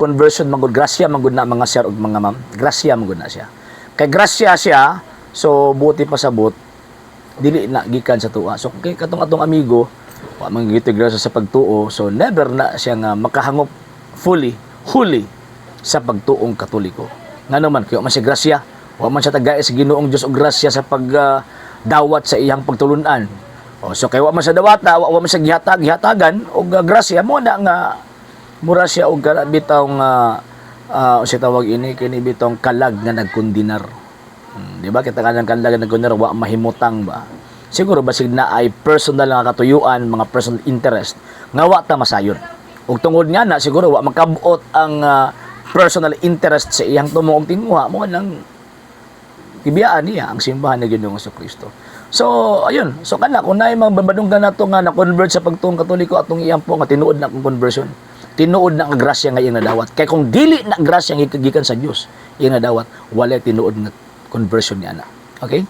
conversion magud grasya magud na mga sir ug mga ma'am. Grasya magud na siya. Kay grasya siya, so buti pa sabot dili na gikan sa tuwa. So kay katong atong amigo, wa man gito grasya sa pagtuo, so never na siya nga makahangop fully sa pagtuong Katoliko. Ngano man kay wa man siya grasya, wa man siya tagay sa Ginoong Dios og grasya sa pag dawat sa iyang pagtulunan. So kay wa man siya dawata, wa man siya gihatagan og grasya mo na nga mura siya og bitaw nga siya tawag ini kini bitong kalag nga nagkundinar. Di ba kita kanang kalag nga nagkundinar wa mahimutang ba? Siguro basig na ay personal nga katuyuan, mga personal interest nga wa ta masayon. Ug tungod nga na siguro wa makabuot ang personal interest sa iyang tumong tinguha mo nang ibiyaan niya ang simbahan ni Ginoong Kristo. So ayun, so kana kung naay magbabadunggan nato nga na-convert sa pagtuong Katoliko atong iyang po nga tinuod na kong conversion. Tinuod na nga grasya nga iyang nadawat. Kay kung dili na grasya nga gikan sa Dios, iyang nadawat, wala tinuod na conversion niya na. Okay?